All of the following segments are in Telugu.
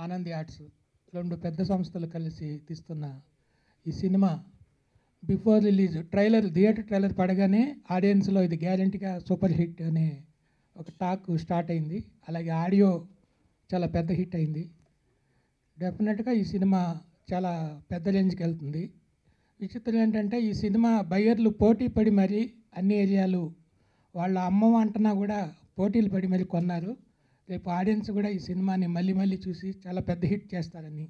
ఆనంది ఆర్ట్స్ రెండు పెద్ద సంస్థలు కలిసి తీస్తున్న ఈ cinema before release theatre trailer పడగానే ఆడియన్స్లో ఇది గ్యారంటీగా సూపర్ హిట్ అనే ఒక టాక్ స్టార్ట్ అయింది. అలాగే ఆడియో చాలా పెద్ద హిట్ అయింది. డెఫినెట్గా ఈ సినిమా చాలా పెద్ద రేంజ్కి వెళ్తుంది. విచిత్రం ఏంటంటే ఈ సినిమా బయ్యర్లు పోటీ పడి మరీ అన్ని ఏరియాలు వాళ్ళ అమ్మమ్మ అంటున్నా కూడా పోటీలు పడి మరీ కొన్నారు. రేపు ఆడియన్స్ కూడా ఈ సినిమాని మళ్ళీ మళ్ళీ చూసి చాలా పెద్ద హిట్ చేస్తారని,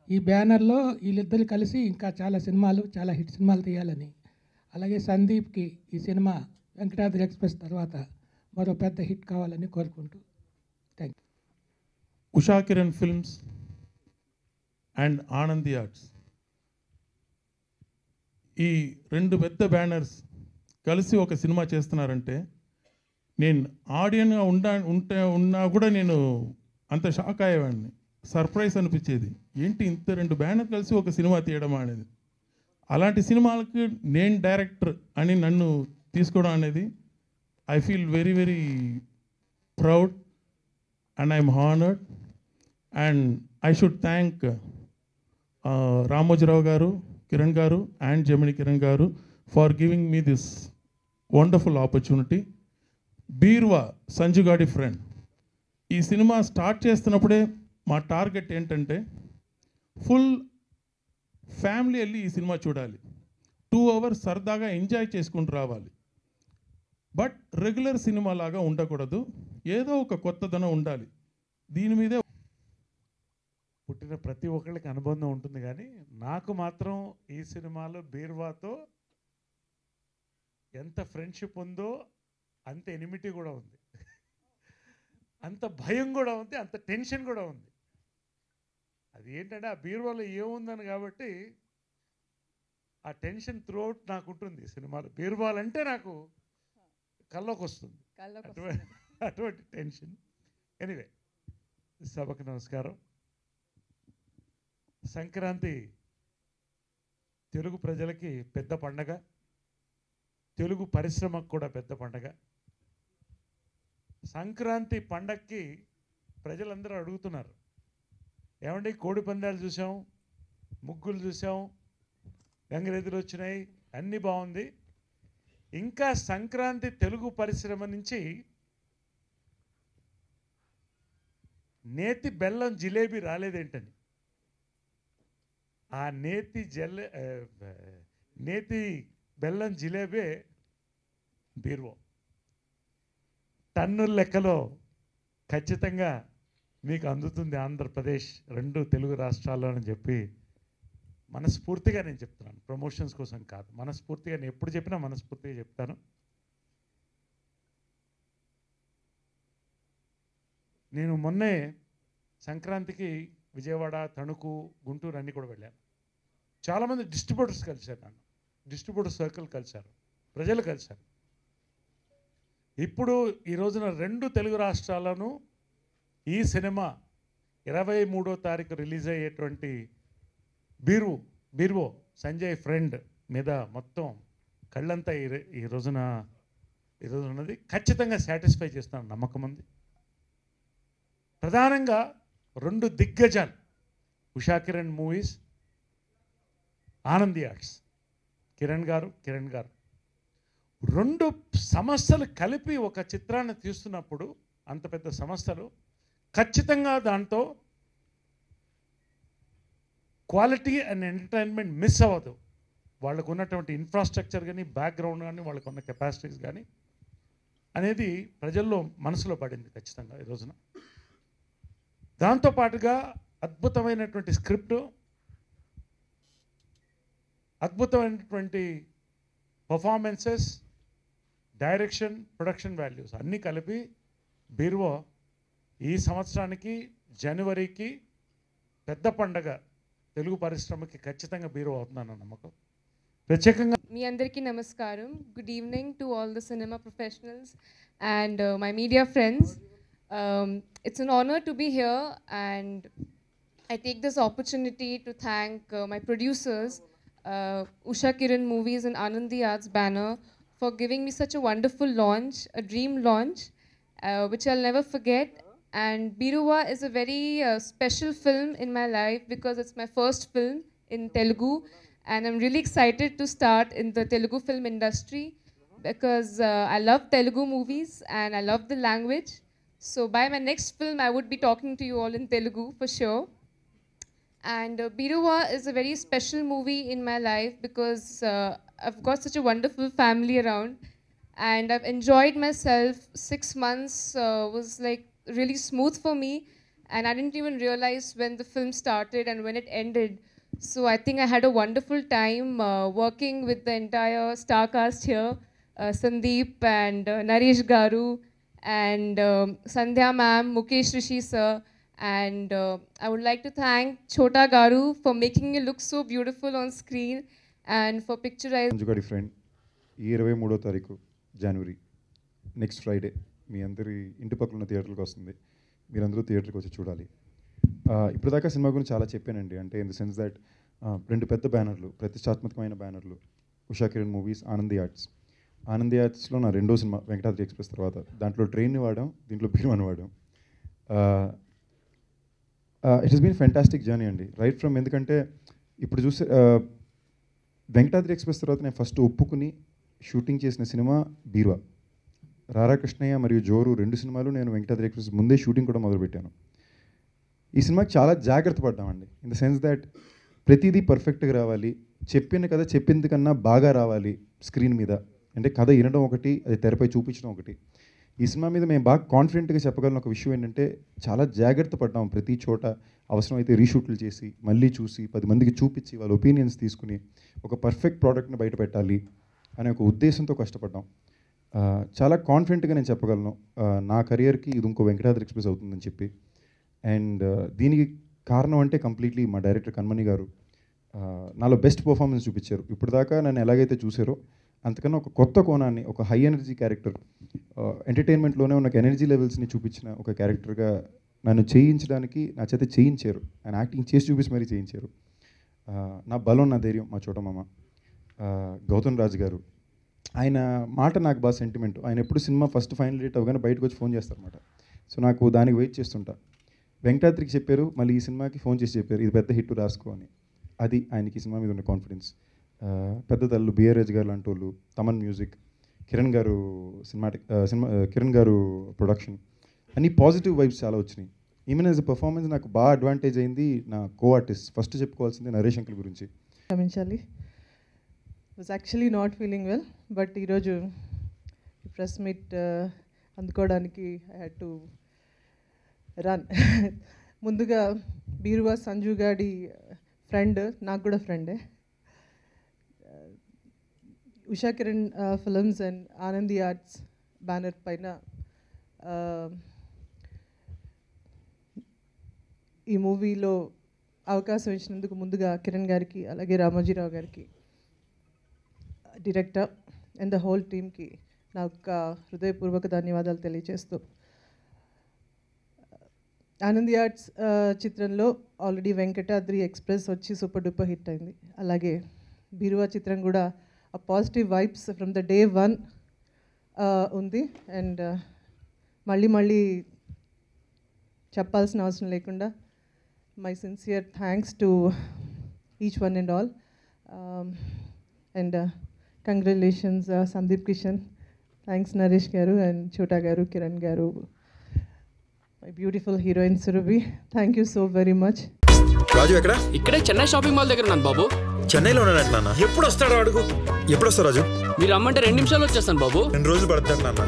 ఈ బ్యానర్లో వీళ్ళిద్దరు కలిసి ఇంకా చాలా హిట్ సినిమాలు తీయాలని, అలాగే సందీప్కి ఈ సినిమా వెంకటాద్రి ఎక్స్ప్రెస్ తర్వాత మరో పెద్ద హిట్ కావాలని కోరుకుంటూ thank you. Usha Kiran films and Anandi arts ఈ రెండు పెద్ద బ్యానర్స్ కలిసి ఒక సినిమా చేస్తున్నారంటే నేను ఆడియన్గా ఉన్నా కూడా నేను అంత షాక్ అయ్యేవాడిని. సర్ప్రైజ్ అనిపించేది, ఏంటి ఇంత రెండు బ్యానర్ కలిసి ఒక సినిమా తీయడం అనేది. అలాంటి సినిమాలకు నేను డైరెక్టర్ అని నన్ను తీసుకోవడం అనేది I feel very very proud and I'm honoured. And I should thank Ramoji Rao గారు, కిరణ్ గారు అండ్ జమిని కిరణ్ గారు for giving me this wonderful opportunity. బీర్వా సంజుగాడి friend ఈ సినిమా స్టార్ట్ చేస్తున్నప్పుడే మా టార్గెట్ ఏంటంటే ఫుల్ ఫ్యామిలీ వెళ్ళి ఈ సినిమా చూడాలి, 2 hours సరదాగా ఎంజాయ్ చేసుకుంటూ రావాలి. బట్ రెగ్యులర్ సినిమా లాగా ఉండకూడదు, ఏదో ఒక కొత్తదనం ఉండాలి. దీని మీదే పుట్టిన ప్రతి ఒక్కళ్ళకి అనుబంధం ఉంటుంది, కానీ నాకు మాత్రం ఈ సినిమాలో బీర్వాతో ఎంత ఫ్రెండ్షిప్ ఉందో అంత ఎనిమిటీ కూడా ఉంది, అంత భయం కూడా ఉంది, అంత టెన్షన్ కూడా ఉంది. అది ఏంటంటే ఆ బీర్వాలో ఏముందని కాబట్టి ఆ టెన్షన్ త్రూఅవుట్ నాకు ఉంటుంది సినిమాలో. బీర్వాలంటే నాకు కల్లోకి వస్తుంది అటువంటి టెన్షన్. ఎనీవే, సభకు నమస్కారం. సంక్రాంతి తెలుగు ప్రజలకి పెద్ద పండగ, తెలుగు పరిశ్రమకు కూడా పెద్ద పండగ. సంక్రాంతి పండగకి ప్రజలందరూ అడుగుతున్నారు, ఏమండి కోడి పందాలు చూసాం, ముగ్గులు చూసాం, గంగిరెద్దులు వచ్చినాయి, అన్నీ బాగుంది, ఇంకా సంక్రాంతి తెలుగు పరిశ్రమ నుంచి నేతి బెల్లం జిలేబీ రాలేదేంటని. ఆ నేతి బెల్లం జిలేబీ బీర్వా టన్నుల లెక్కలో ఖచ్చితంగా మీకు అందుతుంది ఆంధ్రప్రదేశ్, 2 తెలుగు రాష్ట్రాల్లో అని చెప్పి మనస్ఫూర్తిగా నేను చెప్తున్నాను. ప్రమోషన్స్ కోసం కాదు, మనస్ఫూర్తిగా. నేను ఎప్పుడు చెప్పినా మనస్ఫూర్తిగా చెప్తాను. నేను మొన్నే సంక్రాంతికి విజయవాడ, తణుకు, గుంటూరు అన్నీ కూడా వెళ్ళాను. చాలామంది డిస్ట్రిబ్యూటర్స్ కలిశారు, నన్ను డిస్ట్రిబ్యూటర్ సర్కిల్ కలిశారు, ప్రజలు కలిశారు. ఇప్పుడు ఈ రోజున 2 తెలుగు రాష్ట్రాలను ఈ సినిమా 23వ తారీఖు రిలీజ్ అయ్యేటువంటి బీర్వో సంజయ్ ఫ్రెండ్ మీద మొత్తం కళ్ళంతా ఈ రోజున ఉన్నది. ఖచ్చితంగా సాటిస్ఫై చేస్తాను నమ్మకం ఉంది. ప్రధానంగా 2 దిగ్గజాలు, ఉషా కిరణ్ మూవీస్, ఆనంది ఆర్ట్స్, కిరణ్ గారు 2 సంస్థలు కలిపి ఒక చిత్రాన్ని తీస్తున్నప్పుడు, అంత పెద్ద సంస్థలు, ఖచ్చితంగా దాంతో క్వాలిటీ అండ్ ఎంటర్టైన్మెంట్ మిస్ అవ్వదు. వాళ్ళకు ఉన్నటువంటి ఇన్ఫ్రాస్ట్రక్చర్ కానీ, బ్యాక్గ్రౌండ్ కానీ, వాళ్ళకు ఉన్న కెపాసిటీస్ కానీ అనేది ప్రజల్లో మనసులో పడింది ఖచ్చితంగా ఈ రోజున. దాంతోపాటుగా అద్భుతమైనటువంటి స్క్రిప్టు, అద్భుతమైనటువంటి పర్ఫార్మెన్సెస్, డైరెక్షన్, ప్రొడక్షన్ వాల్యూస్ అన్నీ కలిపి బీర్వా ఈ సంవత్సరానికి జనవరికి పెద్ద పండగ తెలుగు పరిశ్రమకి ఖచ్చితంగా బీర్వా అవుతుందన్న నమ్మకం. ప్రత్యేకంగా మీ అందరికీ నమస్కారం. Good evening to all the cinema professionals and my media friends. It's an honor to be here, and I take this opportunity to thank my producers, Usha Kiran Movies and Anandi Arts banner, for giving me such a wonderful launch, a dream launch, which I'll never forget. And Biruva is a very special film in my life because it's my first film in Telugu, and I'm really excited to start in the Telugu film industry because I love Telugu movies and I love the language. So by my next film, I would be talking to you all in Telugu for sure. And Biruva is a very special movie in my life because I've got such a wonderful family around, and I've enjoyed myself. 6 months was like really smooth for me, and I didn't even realize when the film started and when it ended. So I think I had a wonderful time working with the entire star cast here, Sandeep and Naresh Garu and Sandhya ma'am, Mukesh Rishi sir, and I would like to thank Chota Garu for making it look so beautiful on screen and for picturizing. సంజుగాడి ఫ్రెండ్ ఈ 23వ తారీఖు జనవరి నెక్స్ట్ ఫ్రైడే మీ అందరి ఇంటి పక్కన ఉన్న థియేటర్కి వస్తుంది. మీరందరూ థియేటర్కి వచ్చి చూడాలి. ఇప్పుడు దాకా సినిమా గురించి చాలా చెప్పానండి. అంటే ఇన్ ద సెన్స్ దట్ 2 పెద్ద బ్యానర్లు, ప్రతిష్టాత్మకమైన బ్యానర్లు, ఉషా కిరణ్ మూవీస్, ఆనంది ఆర్ట్స్. ఆనంది ఆర్ట్స్లో నా 2వ సినిమా వెంకటాద్రి ఎక్స్ప్రెస్ తర్వాత దాంట్లో ట్రైన్ని వాడాం, దీంట్లో బిరువాని వాడాం. It has been fantastic journey అండి రైట్ ఫ్రమ్. ఎందుకంటే ఇప్పుడు చూస్తే వెంకటాద్రి ఎక్స్ప్రెస్ తర్వాత నేను ఫస్ట్ ఒప్పుకుని షూటింగ్ చేసిన సినిమా బీరువా. రారా కృష్ణయ్య మరియు జోరు 2 సినిమాలు నేను వెంకటాద్రి ఎక్స్ప్రెస్ ముందే షూటింగ్ కూడా మొదలుపెట్టాను. ఈ సినిమాకి చాలా జాగ్రత్త పడ్డామండి. ఇన్ ద సెన్స్ దట్ ప్రతిదీ పర్ఫెక్ట్గా రావాలి, చెప్పిన కథ చెప్పింది కన్నా బాగా రావాలి స్క్రీన్ మీద. అంటే కథ వినడం ఒకటి, అది తెరపై చూపించడం ఒకటి. ఈ సినిమా మీద మేము బాగా కాన్ఫిడెంట్గా చెప్పగలిగిన ఒక విషయం ఏంటంటే చాలా జాగ్రత్త పడ్డాం. ప్రతి చోట అవసరమైతే రీషూట్లు చేసి మళ్ళీ చూసి 10 మందికి చూపించి వాళ్ళ ఒపీనియన్స్ తీసుకుని ఒక పర్ఫెక్ట్ ప్రోడక్ట్ని బయట పెట్టాలి అనే ఒక ఉద్దేశంతో కష్టపడ్డాం. చాలా కాన్ఫిడెంట్గా నేను చెప్పగలను నా కెరియర్కి ఇది ఇంకో వెంకటాద్రి ఎక్స్ప్రెస్ అవుతుందని చెప్పి. అండ్ దీనికి కారణం అంటే కంప్లీట్లీ మా డైరెక్టర్ కన్మణి గారు నాలో బెస్ట్ పర్ఫార్మెన్స్ చూపించారు. ఇప్పుడు దాకా నన్ను ఎలాగైతే చూసారో అంతకన్నా ఒక కొత్త కోణాన్ని, ఒక హై ఎనర్జీ క్యారెక్టర్, ఎంటర్టైన్మెంట్లోనే ఉన్న ఎనర్జీ లెవెల్స్ని చూపించిన ఒక క్యారెక్టర్గా నన్ను చేయించడానికి నా చేత చేయించారు. ఆయన యాక్టింగ్ చేసి చూపించి మరీ చేయించారు. నా బలం, నా ధైర్యం మా చోటమామ గౌతమ్ రాజు గారు. ఆయన మాట నాకు బాగా సెంటిమెంట్. ఆయన ఎప్పుడు సినిమా ఫస్ట్ ఫైనల్ డేట్ అవగానే బయటకు వచ్చి ఫోన్ చేస్తారన్నమాట. సో నాకు దానికి వెయిట్ చేస్తుంటా. వెంకటాద్రికి చెప్పారు, మళ్ళీ ఈ సినిమాకి ఫోన్ చేసి చెప్పారు ఇది పెద్ద హిట్ రాసుకో అని. అది ఆయనకి ఈ సినిమా మీద ఉన్న కాన్ఫిడెన్స్. పెద్ద తల్లు బిఆర్ రాజ్ గారు లాంటి వాళ్ళు, తమన్ మ్యూజిక్, కిరణ్ గారు కిరణ్ గారు ప్రొడక్షన్, అన్ని పాజిటివ్ వైబ్స్ చాలా వచ్చినాయి. ఈవెన్ యాజ్ ఎ పర్ఫార్మెన్స్ నాకు బాగా అడ్వాంటేజ్ అయింది నా కో ఆర్టిస్ట్. ఫస్ట్ చెప్పుకోవాల్సింది నరేష్ అంకుల్ గురించి. క్షమించాలి, was actually not feeling well, but ఈరోజు ప్రెస్ మీట్ అందుకోవడానికి ఐ హ్యాడ్ టు రన్. ముందుగా బీరువా సంజు గాడి ఫ్రెండ్, నాకు కూడా ఫ్రెండే. Usha Kiran films and Anandi arts banner పైన ఈ మూవీలో అవకాశం ఇచ్చినందుకు ముందుగా కిరణ్ గారికి, అలాగే రామోజీరావు గారికి, డైరెక్టర్ అండ్ ద హోల్ టీమ్కి నా యొక్క హృదయపూర్వక ధన్యవాదాలు తెలియజేస్తూ, ఆనంది ఆర్ట్స్ చిత్రంలో ఆల్రెడీ వెంకటాద్రి ఎక్స్ప్రెస్ వచ్చి సూపర్ డూపర్ హిట్ అయింది. అలాగే బీరువా చిత్రం కూడా ఆ positive vibes from the day 1 ఉంది. అండ్ మళ్ళీ చెప్పాల్సిన అవసరం లేకుండా my sincere thanks to each one and all. And congratulations Sandeep Kishan, thanks Naresh garu and Chota garu, Kiran garu, my beautiful heroine Surabhi, thank you so very much. Raju ఎక్కడ? ఇక్కడే చెన్నై షాపింగ్ మాల్ దగ్గర ఉన్నాను బాబు. చెన్నైలో ఉన్నానంట నాన్న. ఎప్పుడు వస్తాడో అడుగు. ఎప్పుడు వస్తావు రాజు? మీరు రమ్మంటే 2 నిమిషాలు వచ్చేస్తాను బాబు. 2 రోజులు పడుతుంది నాన్న.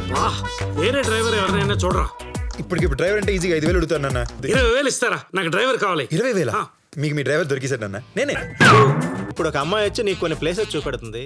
వేరే డ్రైవర్ ఎవరైనా చూడరా. ఇప్పుడు డ్రైవర్ అంటే ఈజీగా 5,000 అడుగుతాను నాన్న. 20,000 ఇస్తారా? నాకు డ్రైవర్ కావాలి. 20,000? మీకు మీ డ్రైవర్ దొరికేసాడు నాన్న. నేనే. ఇప్పుడు ఒక అమ్మాయి వచ్చి నీకు కొన్ని ప్లేసెస్ చూపెడుతుంది.